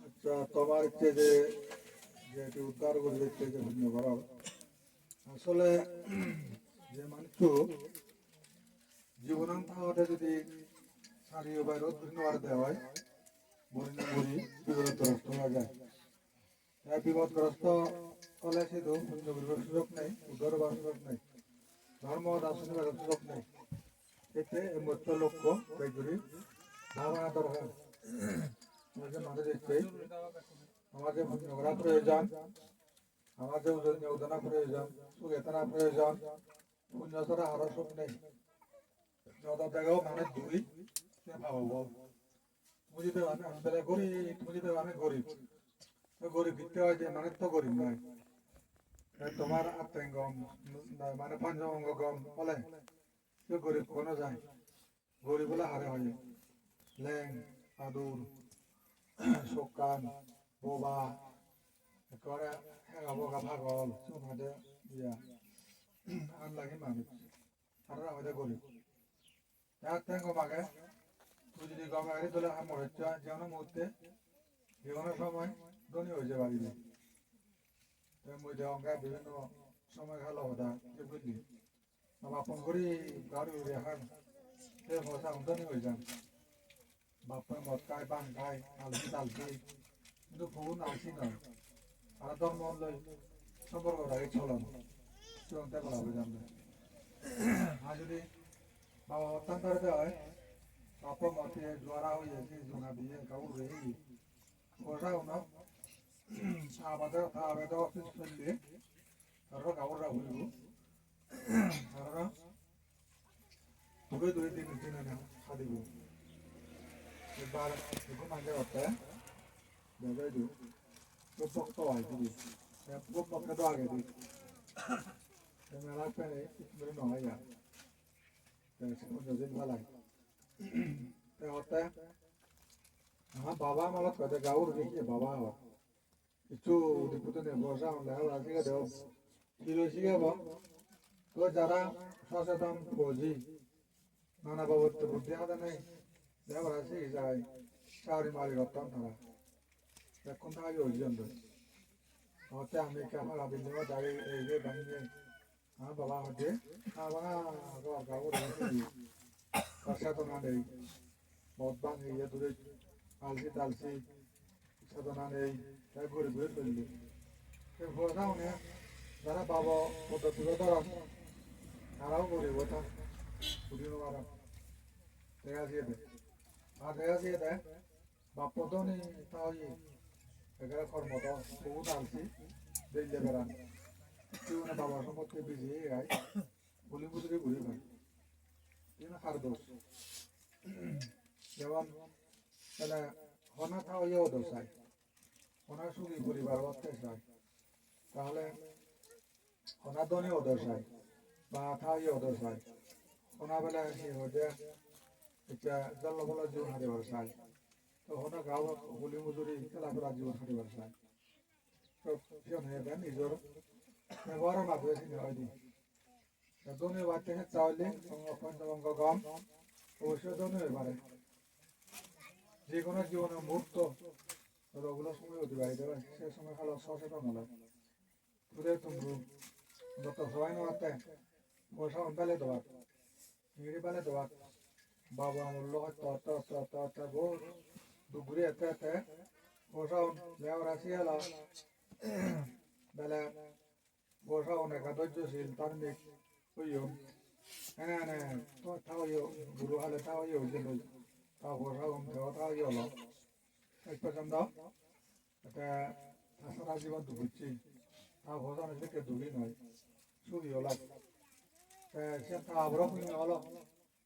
আচ্ছা তোমার ইচ্ছে যে যেটি উদ্ধার করে দিচ্ছে যে ভিন্ন করার আসলে যে মানুষ জীবনান্ত হতে যদি সারিয়ে বাইরে ভিন্ন আর দেওয়া হয় মরিনা মরি বিপদগ্রস্ত হয়ে যায় তাই বিপদগ্রস্ত হলে শুধু ভিন্ন করিবার সুযোগ নেই উদ্ধার হবার সুযোগ নেই ধর্ম দার্শনিক সুযোগ নেই এতে মধ্য লক্ষ্য বেগুরি ভাবনা দরকার আমাদের মাঝে দেখতে আমাদের ভিন্ন প্রয়োজন আমাদের উদনা প্রয়োজন সুগেতনা প্রয়োজন পুণ্যতরা আরো সুখ নেই যত জায়গাও মানে দূরি ভাবো বুঝিতে পারে আমাদের গরিব বুঝিতে পারে গরিব গরিব দিতে হয় যে মানে তো গরিব নয় তোমার আত্মাঙ্গম মানে পঞ্চমঙ্গ গম বলে কেউ গরিব কোনো যায় গরিব বলে হারে হয় ল্যাং আদুর শোকান বোবা একেবারে বগা ভাগল সমাজে ইয়া আর লাগে মানুষ আর আমাদের গরিব আত্মাঙ্গ মাগে তুই যদি গম আগে তোলে আমার হচ্ছে যেন মুহূর্তে যে কোনো সময় ধনী হয়েছে বাড়িতে মধ্যে অঙ্কা বিভিন্ন সময় খেলা হতা যে বুঝলি বাপন করি গাড়ি রেখান সে মশা ধনী হয়ে যান বাপন মদ খায় পান খায় আলসি তালসি কিন্তু বহু আলসি নয় আর ধর্ম লই সম্পর্ক রাখি চলন চলতে করা হবে জানবে আর যদি বাবা অত্যান্তরিত হয় বাপন মতে জোয়ারা হয়ে যাচ্ছে জোনা দিয়ে কাউ রেহি বসাও না আবেদ অফিস করলে তারা গাওয়ারা হইব তারা দুই দুই দিন দিনে না খাদিব এবার এখন আগে হতে দেবে দু তো পক্ত হয় দিবি পুরো পক্ত তো আগে দিই মেলা পেলে মেরে নয় যা দিন ভালাই হতে আমার বাবা আমার কথা গাউর দেখি বাবা কিছু দিপুতে বসা রাশিকে দেব শিখে তো যারা সচেতন বোঝি নানা বাবদ বুদ্ধি হাতে নেই দেব রাশি যায় চাউরি মারি রতন তারা এখন থাকে ওইজন হতে আমি আমার বিল্ডিং দাঁড়িয়ে এই যে ভাঙিয়ে আমার বাবা হচ্ছে আমার গাবো রাশি সচেতন নেই মদ ভাঙিয়ে দূরে আলসি তালসি সাধনা নেই তাই ঘুরে ঘুরে চললি ভরসাও নেই যারা বাবা পদ্ধতি ধরন তারাও করে ওঠা পুরিনো মারা দেখা দিয়ে দেয় আর দেখা দিয়ে দেয় বাপ তো নেই তাও এখানে কর্মত বহুত আলসি দেখলে বেড়ান কেউ না বাবার সম্পর্কে বেরিয়ে গায় বলি বুঝলে ঘুরে পায় খার দোষ যেমন তাহলে হনা থাও ইয়েও দোষ হয় ওনার সুখী পরিবার করতে চায় তাহলে ওনার ধনী ওদের চায় বা থাই ওদের চায় ওনা বেলা কি হচ্ছে এটা জল বলা জীবন হারিবার চায় তো ওনা গাঁও গুলি মজুরি খেলাফেলা জীবন হারিবার চায় তো পিছন হয়ে দেন নিজের ব্যবহারের মাধ্যমে চিনে হয় দিন ধনী বাড়তে চাইলে পঞ্চমঙ্গ গম অবশ্যই ধনী হয়ে পারে যে কোনো জীবনের মুহূর্ত ওগুলো সময় অতিবাহিত হয় সে সময় ভালো সচেতন হলো তোদের তুমি যত সবাই নেওয়াতে পয়সা অন্তালে দেওয়ার নিড়ি পালে দেওয়ার বাবা আমার লোক বহুত দুগুরি এতে পয়সা লেবার আসি এলো বেলা পয়সা অনেক ধৈর্যশীল তান্ত্রিক হইও হ্যাঁ হ্যাঁ তাও গুরু হালে তাও হয়েছিল তাও পয়সা কম দেওয়া তাও হলো এক পর্যন্ত এটা সারা জীবন দুঃখছি তা ভোজন থেকে দুঃখী নয় সুখী হল সে তা আবরণ হলো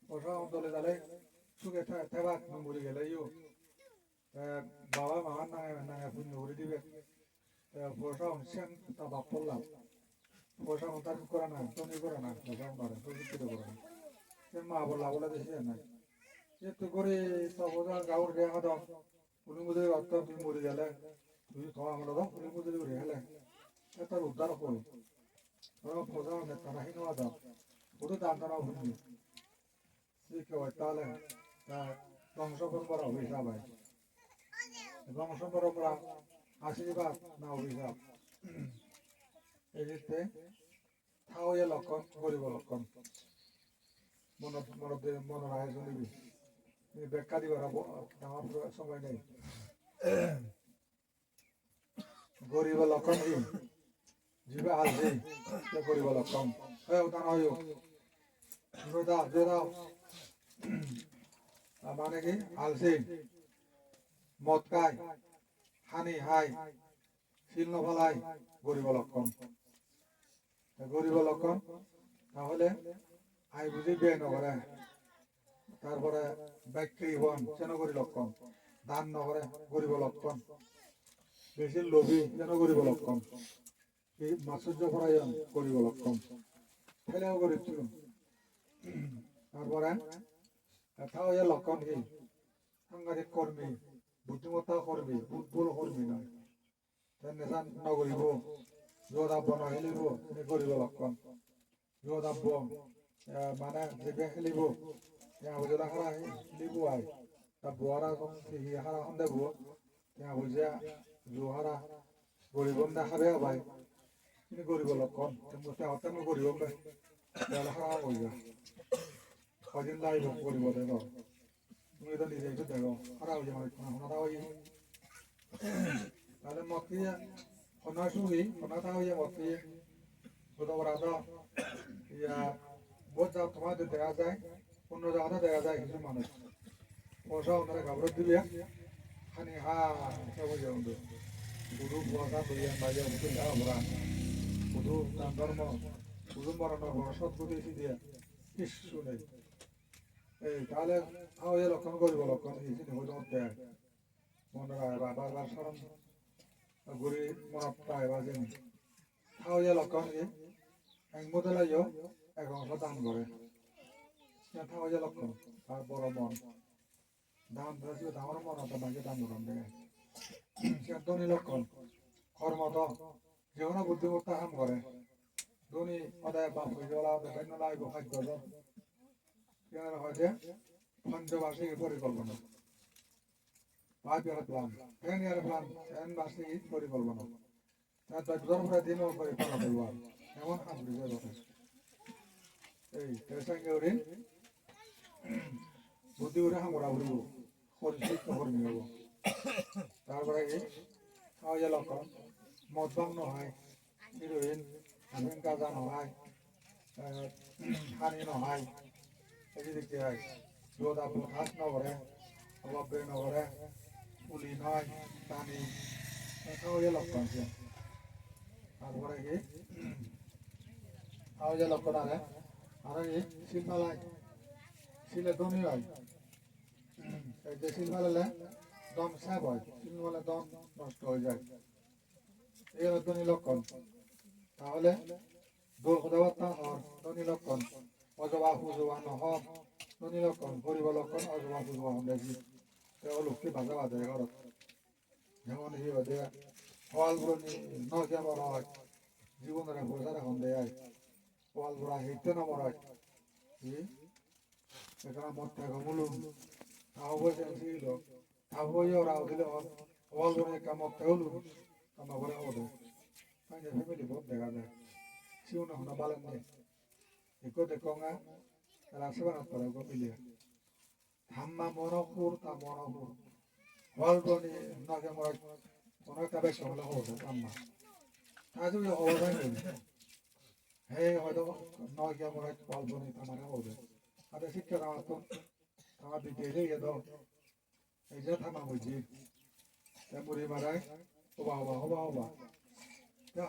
পয়সা দলে দালে সুখে থেবা মরি গেলে ইউ বাবা মা না পুণ্য করে দিবে পয়সা সেন তা বাপ করলাম পয়সা তার করে না তুমি করে না পয়সা পারে প্রযুক্তিতে করে না সে মা বললা বলে দেশে নাই এত করে গাঁর গে হাত পুলি মুদি অর্থ তুমি মরে গেলে তুই খাওয়া আমরা দাও পুলি মুদি উড়ে গেলে তার উদ্ধার হল পয়সা তারা হি নেওয়া দাও ওদের দাম তারাও হয়নি ঠিক হয় তাহলে ধ্বংস করা হবে সবাই বংশ পরম্পরা আশীর্বাদ না অভিশাপ এই ক্ষেত্রে থাওয়া লক্ষণ গরিব লক্ষণ মনে রাখে শুনিবি ব্যাখ্যা দিবার আমার সময় নেই গরিব লক্ষণ কি জীবে আসবে গরিব লক্ষণ উদাহরণ হয় দাও মানে কি আলসি মদ খায় হানি হাই শিল ফলাই গরিব লক্ষণ গরিব লক্ষণ তাহলে আই বুঝি ব্যয় নকরে তারপরে ব্যক্তি হন যেন গরিব লক্ষণ দান নকরে গরিব লক্ষণ বেশি লোভী যেন গরিব লক্ষণ মাসুর্য পরায়ণ গরিব লক্ষণ ফেলেও গরিব ছিল তারপরে এটাও লক্ষণ কি সাংঘাতিক কর্মী বুদ্ধিমত্তা কর্মী বুদ্বুল কর্মী নয় নেশা নগরিব যোদাব্য নহেলিব গরিব লক্ষণ যোদাব্য মানে যে খেলিব বুঝা হারা লিব আই তা বুয়ারা হারা সন্দেহ বুঝা জোহারা গরিব দেখাবে ভাই কিন্তু গরিব লক্ষণ তেমন গরিব হারা হয়ে যা কদিন লাইব গরিব দেখো তুমি তো নিজে একটু দেখো হারা হয়ে যাবে হারা হয়ে তাহলে মক্রিয়া কন্যা শুনি কন্যাটা হয়ে মক্রিয়া ছোটরা তো ইয়া বহুত যা তোমাদের দেখা যায় অন্য জায়গাতে দেখা যায় কিছু মানুষ পয়সা ওনারা গাবরত দিবে খানি হা সব যাবে শুধু পয়সা করিয়া বাইরে উঠে যাওয়া ভরা শুধু তার ধর্ম শুধু মরণ সৎগুলি এসে দিয়ে কিছু নেই এই তাহলে ওই লক্ষণ করবো লক্ষণ এসে নিবন্ধন দেয় মনে হয় বাবার স্মরণ ঘুরে মনত পায় বাজে ওই লক্ষণ কি এক মোদলাইও এক অংশ দান করে ওই লক্ষণ তার বড় মন দান ধরেছিল আমার মন হতো মাকে দান ধরন দেয় ধনী লক্ষণ কর্মত যে কোনো বুদ্ধিমত্তা কাম করে ধনী সদায় বাপ হয়ে যাওয়া বিভিন্ন লাইব খাদ্য হয় যে পঞ্চবার্ষিক পরিকল্পনা 5 year plan 10 year plan 10 বার্ষিক পরিকল্পনা তার 10 বছর পরে দিন পরিকল্পনা করব এমন কাজ বুঝে যথেষ্ট এই তেসাঙ্গে ওরে বুদ্ধি করে আমরা উড়ব পরিচিত কর্মী হব তারপরে কি খাওয়া লক্ষণ মদ ভাঙ নহয় হিরোইন আমিন গাঁজা নহয় হানি নহয় এই দেখতে হয় রোদ আপন হাত নগরে অভাব নগরে পুলি নয় টানি খাওয়া লক্ষণ আছে তারপরে কি খাওয়া লক্ষণ আছে আর কি শিলমালাই শিলে দমই হয় এই যে শিলমালালে দম সাপ হয় শিলমালে দম নষ্ট হয়ে যায় এই ধনী লক্ষণ তাহলে দোল কথাবার্তা হর ধনী লক্ষণ অজবা ফুজবা নহব ধনী লক্ষণ গরিব লক্ষণ অজবা ফুজবা হন দেখি লক্ষ্মী ভাজা বাজে ঘরত যেমন সি বাদে হওয়াল বুড়ি নকে বড় হয় জীবনের পয়সা এখন দেয় হওয়াল বুড়া হেঁটে না মরায় এখানে মদ থাকে মূলুম তাও বসে ছিল তাও বই ওরা দিলে হওয়াল বুড়ি একটা মদ থাকে হলুম আমার ঘরে হবো ফ্যামিলি বহুত দেখা যায় সিও না হনা বালেন নেই একো দেখো না রাসবানাত করে গো মিলিয়ে ধাম্মা মনপুর তা মনপুর হওয়াল বুড়ি নকে মরা কোনো একটা বেশ হলে হবো ধাম্মা তা যদি অবদান নেই হে হয়তো নকে মরা হওয়াল বুড়ি আমার হবো আর শিক্ষা আমার তো আমার বিদেশে গিয়ে তো এই যে থামা বুঝি মুড়ি মারায় হবা হবা হবা হবা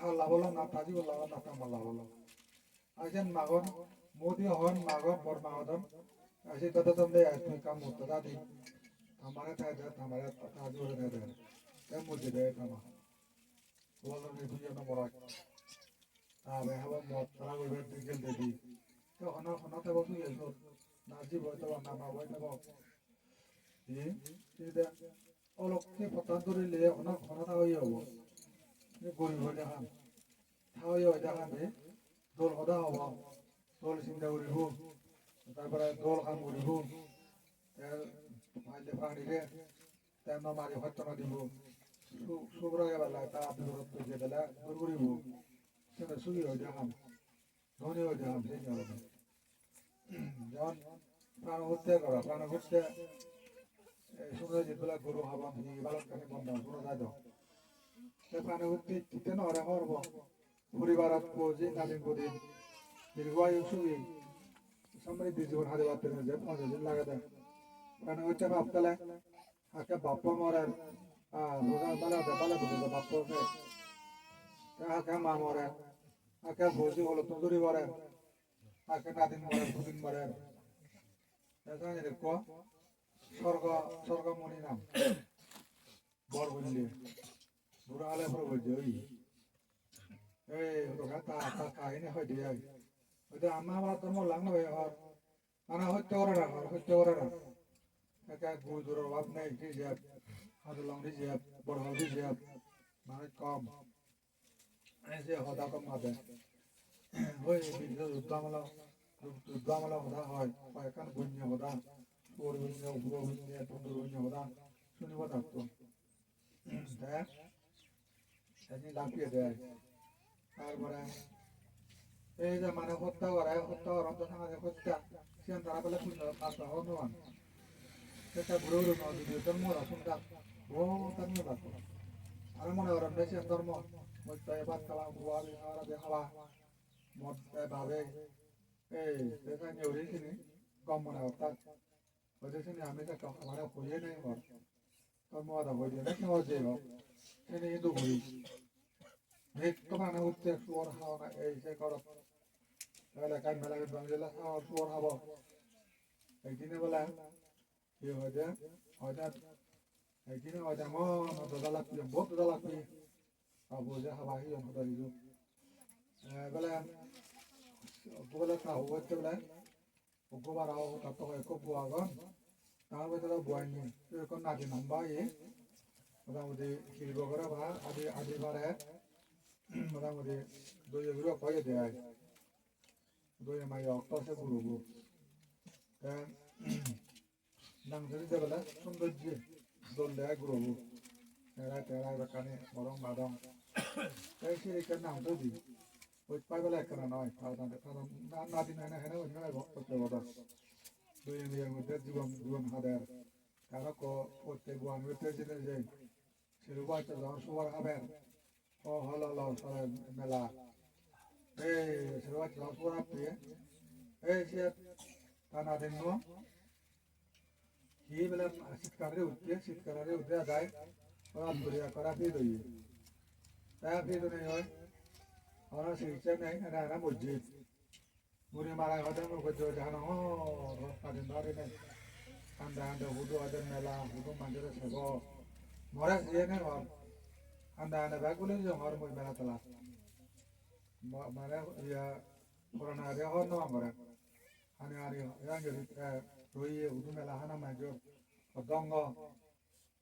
হাল্লা বলো না তাজি বললাম না কামাল্লা বলো আছেন মাগন মোদি হন মাগন বর মাগন আসে দাদা তুমি তুমি কাম করতে দাদি আমারে তাই দে আমারে তাজি বলে দে দে এম মুজি দে কামা বলো নি তুই না মরা আবে হাওয়া মত তারা ওই বেদ গেল দেদি তো হনা হনা তো বসু এসো নাজি বইতো না মা বইতো এটা অলক্ষে পতান্তরে লে হনা হনা হই হবো গরিব হয়ে দেখান তাহলে হয়ে দেখান যে দোল সদা হব দোল চিন্তা করিব তারপরে দোল কাম করিব মাইলে পানিরে মারি হত্যা দিব সুব্রগে বেলা তা বিপরীত যে বেলা দূর করিব সেটা সুখী হয়ে দেখাম ধনী হয়ে দেখাম সেই কারণে যেমন প্রাণ হত্যা করা প্রাণ হত্যা শুনে যেগুলা গরু হবাম বালক কানে বন্ধ শুনে যায় দাও প্রাণ হত্যা ঠিকতে নরে হরব পরিবারত যে নাদিন কদিন দীর্ঘায়ু সুখী সমৃদ্ধি জীবন হাতে বাড়তে যে 5 দিন লাগে দেয় প্রাণ হত্যা ভাবতালে আকে বাপ্প মরার রোজা বালা বালা বুঝো বাপ্প আকে মা মরে আকে ভোজি হলো তন্দুরি মরে আকে নাদিন মরে দুদিন মরে ক স্বর্গ স্বর্গমণি নাম বর বুঝলি বুড়া হলে পরে বুঝছে ওই এই লোকা তা তা কাহিনী হয় দিয়ে ওইটা আমার আমার ধর্ম লাগনা ভাই আর মানে হত্যা করে না হত্যা করে না একা গুজুর অভাব নেই রিজার্ভ হাজলং রিজার্ভ বড় রিজার্ভ মানে কম যে হদা কম মাদে ওই যুদ্ধামলা হদা হয় কয়েকখান বন্য হদা ওর বন্য উপর বন্য তন্দুর বন্য হদা শুনিব থাকতো দেখ সেদিন লাফিয়ে দেয় তারপরে এই যে মানে হত্যা করার তো সমাজে হত্যা সিয়ান তারা বলে পুণ্য পাতা হনুমান সেটা বুড়ো যদি ধর্ম রাখুনটা ও ধর্ম রাখো আর মনে করেন বেশি ধর্ম মধ্যে ভাত খাওয়া বুয়া খাওয়া দেখাওয়া মদ ভাবে এই সেখানে উড়েছিনি কম মনে অর্থাৎ হয়েছিনি আমি তো মানে হয়ে নেই ঘর ধর্ম আদা হয়ে যায় নাকি হয়ে যায় সেনে কিন্তু ঘুরি তো মানে উঠতে শুয়ার খাওয়া না এই সে করো তাহলে কাজ মেলা বাংলা খাওয়া শুয়ার খাবো একদিনে বলে কি হয়েছে হঠাৎ একদিনে হয়তো এমন দাদা লাগবে বহুত দাদা লাগবে বুঝে খাবা কি হতে দিল বলে বলে খাও হচ্ছে বলে গোবার আও তার তো হয় খুব বুয়াগন তার ভিতরে বুয়াইনি এরকম নাকি নাম্বা মোটামুটি শিল্প করে বা আদি আদি বারে মোটামুটি দইগুলো কয়ে দেয় দই মাই অক্টসে ঘুরবো নাংজুরি দেবেলা সৌন্দর্য দোল দেয় ঘুরবো এড়াই টেড়াই বেকানে বরং বাদং এই সেদিকের নাম তো দিই ওই পাইবেলা একখানা নয় নাদি নাই না হেনে ওই করতে বদল দুই বিয়ের মধ্যে জীবন জীবন হাদের কারো প্রত্যেক ওয়ান উঠতে যে সেরকম একটা যখন সবার হাবেন ও হল সবাই মেলা এই সেরকম যখন সবার হাতে এই সে টানা দিন কি বলে শীতকালে উঠে যায় রাত ঘুরিয়া করা ফির হইয়ে তাই ফির নেই হয় আমরা চিকিৎসা নেই এরা মসজিদ বুড়ি মারা হতে করতে দেখানো কাদিন ধরে নেই ঠান্ডা ঠান্ডা হুদু হাতের মেলা হুদু মানুষের সেব মরে দিয়ে নেই ঘর ঠান্ডা ঠান্ডা ব্যাগ বলে যে ঘর মই মেলা তোলা মানে ইয়া করোনা আগে হর নয় করে হানি হানি রইয়ে হুদু মেলা হানা মাঝে দঙ্গ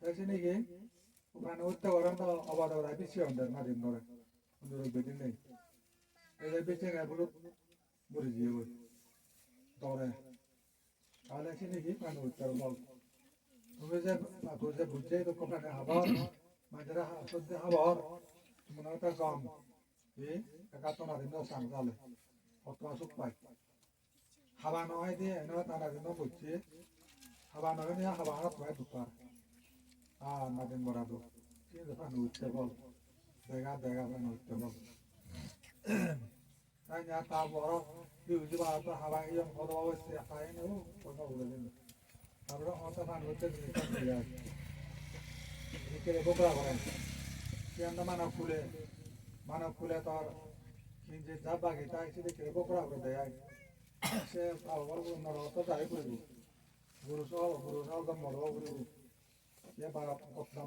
তাই নাকি ওখানে উঠতে পারেন তো অবাধ ওরা বেশি অন্ধার মাদিন ধরে বেদিন নেই এই যে বেঁচে গেল বুড়ি দিয়ে ওই দৌড়ে তাহলে সে নাকি ওখানে উঠতে বল তুমি যে বুঝছে তো ওখানে হাবার মাঝেরা সদ্য হাবার মনে হয় কম এই একাত্তর দিন সামনে অত সুখ পাই হাবা নয় দিয়ে এনে তারা দিন বুঝছে হাবা নয় দিয়ে হাবা হাত হয় দুপার নাদিন বরাদো কিন্তু ওখানে উঠতে বল দেখা দেখা ওখানে উঠতে বল তাই না তা বড় ইউজি বা তো হাওয়া ইয়ং বড় অবস্থা খায় না ও কথা বলে দিন তারপরে অত পান হচ্ছে জিনিসটা নিয়ে আসে নিচে বোকরা করেন কেন্দ্র মানব খুলে তোর যে যা বাকি তাই সেটা কেড়ে বোকরা করে দেয় সে আবার অত যাই করবো গুরু সহ তো মরব করবো সে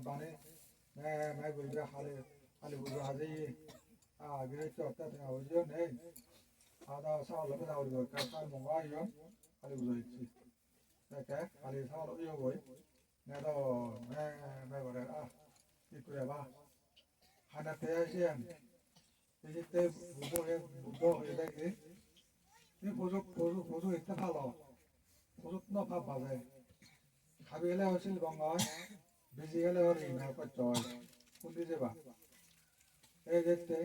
বানে मैं गुजरा खाली गुजरा हाजिए आगे चौथा था वो जो नहीं आधा साल लगे था वो कैसा मंगाई हम खाली गुजरा इच्छी क्या खाली साल यो कोई मैं तो मैं बोले इकुरे बा खाना तैयार से हम इसी ते बुद्धो है देखिए ये फोटो इतना भालो फोटो ना भाप बाजे खाबी ले होशिल बंगाई বেশি গেলে ওর ঋণ করতে হয় কোন দিতে বা এই দেখতে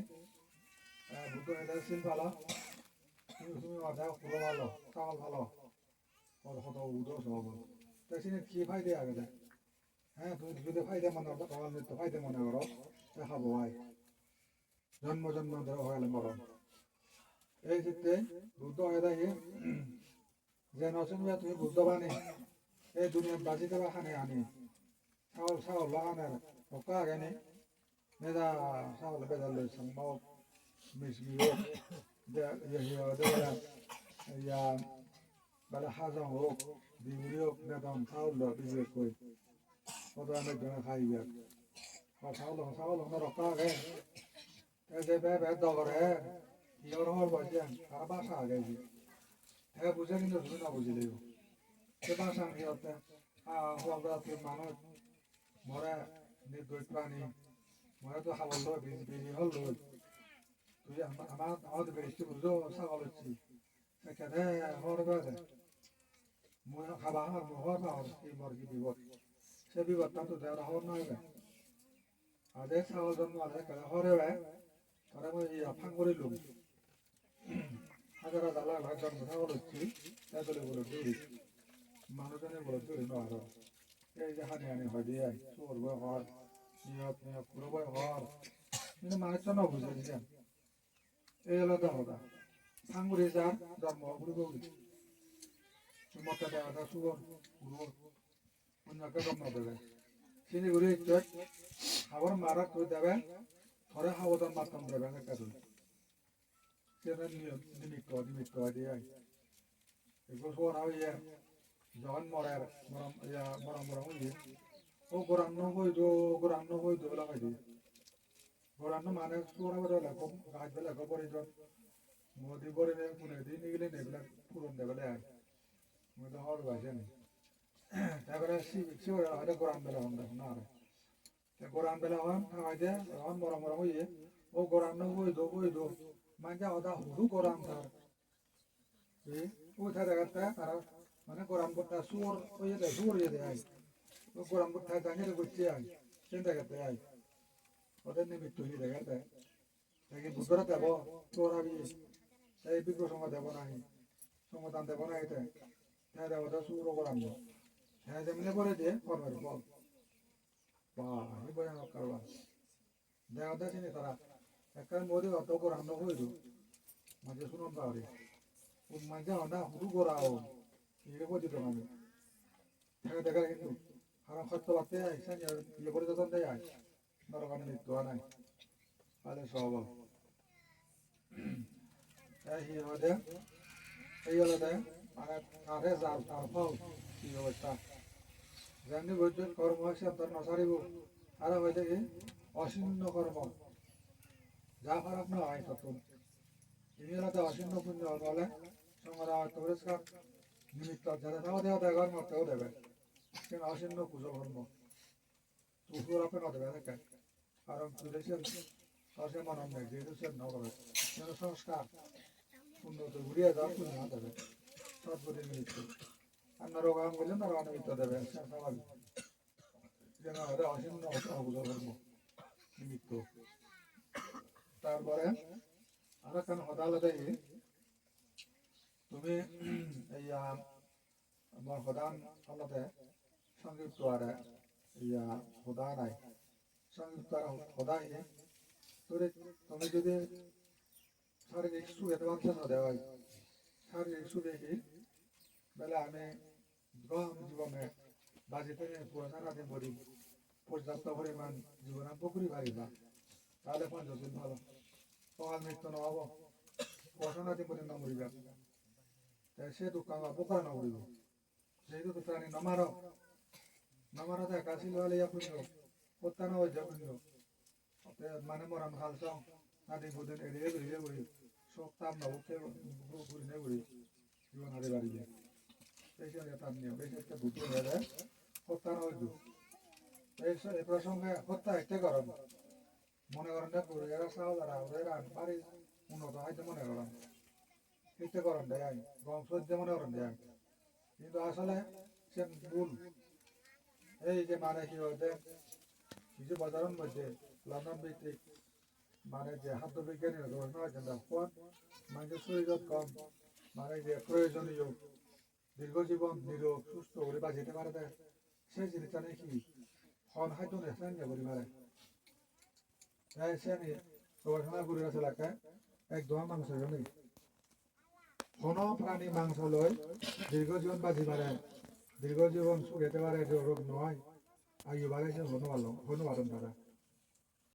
বুদ্ধ হেদার সিল ভালো তুমি মাথা পুরো ভালো চাওয়াল ভালো ওর কত উদোষ হবো তাই সিনে কি ফাইদে আগে দেয় হ্যাঁ তুমি যদি ফাইদে মনে করো তোমার মৃত্যু ফাইদে মনে করো দেখাবো ভাই জন্ম জন্ম ধরে হয়ে মরণ এই ক্ষেত্রে বুদ্ধ হয়ে থাকে যে নতুন তুমি বুদ্ধ বানে এই দুনিয়ার বাজিতে বা খানে আনি চাউল চাউল বাগানের পকা আগে মেদা চাউল বেদা লই সাংবাও মিশমিও ইয়া বেলা হাজং হোক বিগুড়ি হোক বেদম চাউল বিজে কই কত অনেক জনে খাই গিয়া চাউল রকা আগে এই যে বে দগরে ইয়র হর বাজেন আর বাসা আগে হ্যাঁ বুঝে কিন্তু তুমি না বুঝিলেও সে বাসা ইয়তে হওয়া মানুষ মরে নির্দোষ প্রাণী মরে তো খাবার লোক বেশি হল লোক তুই আমাদের বেশি বুঝো ছাগল হচ্ছি সেখানে হর বেড়ে মই খাবা হর হর না হর কি মর কি বিপদ সে বিপদটা তো দেওয়ার হর নয় আদে ছাগল জন্ম আদে কালে হরে তারা মই ফাং করে লোক হাজার হাজার লাখ লাখ জন্ম ছাগল হচ্ছি তাই বলে বলে দৌড়ি মানুষজনের বলে দৌড়ি নয় এই যে হানি হানি হয় দিয়ে চোর বয় হর নিয়ত নিয়ত পুরো বয় হর কিন্তু মানুষটা না বুঝে দিচ্ছেন এই হলো দেহটা সাঙ্গুরি যার জন্ম গুরু গৌরী মতো দেহটা সুগর গুরু অন্যকে জন্ম দেবে চিনি গুরি ইচ্ছুক খাবার মারা তুই দেবে ধরে হাওদার মাধ্যম দেবে একটা সেটা নিমিত্ত নিমিত্ত দিয়ে এগুলো সব হইয়া যখন মরার মরম মরম হইয়ে ও গোরান্ন হইতো বলা হয় গোরান্ন মানে চোরা বেলা লাগো গাছ বেলা লাগো পরে মোদি পরে কোনে দিন গেলে নেগুলা পুরন দেবেলে আর মধ্যে হওয়ার বাসে নেই তারপরে শিবরা হয়তো গোরান বেলা হন দেখুন আর গোরান বেলা হন হয়তো হন মরম মরম হইয়ে ও গোরান্ন হইতো মানে ওটা হুড়ু গোরান তার ওই থাকাতে তারা মানে গোরান করতে সুর হইয়ে দেয় সুর হইয়ে দেয় ও গোরান করতে জানিয়ে করতে আয় চিন্তা করতে আয় ওদের নিমিত্ত হয়ে দেখাতে দেখি বুদ্ধরা দেব তোরা এই বিগ্রহ সঙ্গ দেব নাই সমাধান দেব না এতে হ্যাঁ দেবতা সুর করান হ্যাঁ যেমনি করে দিয়ে কর্মের ফল বা এই ভয়ানক কারবার দেবতা চিনি তারা একটা মোদী অত করানো হইল মাঝে শুনুন পাওয়ারি মাঝে অনা হুরু করাও এই পতিত আমি হ্যাঁ দেখা কিন্তু আর সত্য বাড়তে আয় ইয়ে করে যখন দেয় আয় নরকানে মৃত্যু নাই আরে সব এই হলে এই হলে মানে কাঠে জাল তার ফল কি অবস্থা যেমনি বৈদ্য কর্ম আছে তার নসারিব আর হইতে কি অসীন্ন কর্ম যা খারাপ না হয় তত এই হলে অসীন্ন পুণ্য হলে সঙ্গরা পুরস্কার নিমিত্ত যারা তাও দেওয়া দেয় কর্ম তেও দেবে কিন্তু অসীন্ন পুজো কর্ম তুকুর আপে না দেবে দেখেন কারণ তুলেছেন সে মানব নেই যেহেতু সে নগরে যেন সংস্কার উন্নত ঘুরিয়ে যাওয়ার পুণ্য দেবে সৎপতি নিমিত্ত আর নরকাম বললে নরকা নিমিত্ত দেবে স্বাভাবিক যেন ওদের অসীন্ন অবুঝ ধর্ম নিমিত্ত তারপরে আর কেন হদালতে তুমি এই আমার হদান আলাদা সংযুক্ত আর হদা নাই সংযুক্ত আর হদাই তুমি যদি শারীরিক সুখে তোমার জন্য দেওয়া হয় শারীরিক সুখে কি বেলা আমি গ্রহণ জীবনে বাজিতে পুরোনো করি পর্যাপ্ত পরিমাণ জীবন পুকুরি পারিবা তাহলে পঞ্চশীল ভালো সকাল মৃত্যু নহব পড়াশোনা দিন পর্যন্ত মরিবা তাই সে দুঃখ আমার পোকা নমরিব যেহেতু তো প্রাণী নমারতে কাশিল হলে পুণ্য প্রত্যান হয়ে পুণ্য মানে মরাম খালছ নাদি বুদিন এড়িয়ে বেরিয়ে করি শোক তাপ নবকে ঘুরি নে ঘুরি জীবন হারে বাড়ি যায় এই সঙ্গে তার নিয়ম এই ক্ষেত্রে বুদ্ধি হয়ে যায় প্রত্যান হয়ে এই প্রসঙ্গে হত্যা একটা করেন মনে করেন না গরু এরা চাও যারা ওদের বাড়ি উন্নত হয়তো মনে করেন একটা করেন দেয় গম সহ্য মনে করেন দেয় কিন্তু আসলে সে ভুল এই যে মানে কি বলতে কিছু বাজারের মধ্যে লন্ডন ভিত্তিক মানে যে খাদ্য বিজ্ঞানী গবেষণা কেন্দ্র কোন মানুষের শরীরত কম মানে যে প্রয়োজনীয় দীর্ঘজীবন নিরোগ সুস্থ করে বাঁচিতে পারে দেয় সেই জিনিসটা নাকি হন খাদ্য নেশান করি পারে তাই সে আমি গবেষণা করে আছে এলাকায় একদম মাংস নেই কোনো প্রাণী মাংস লয় দীর্ঘজীবন বাঁচি পারে দীর্ঘজীবন সুখেতে পারে যে রোগ নয় আয়ু বাড়াইছে হনু ভালো হনু পারেন তারা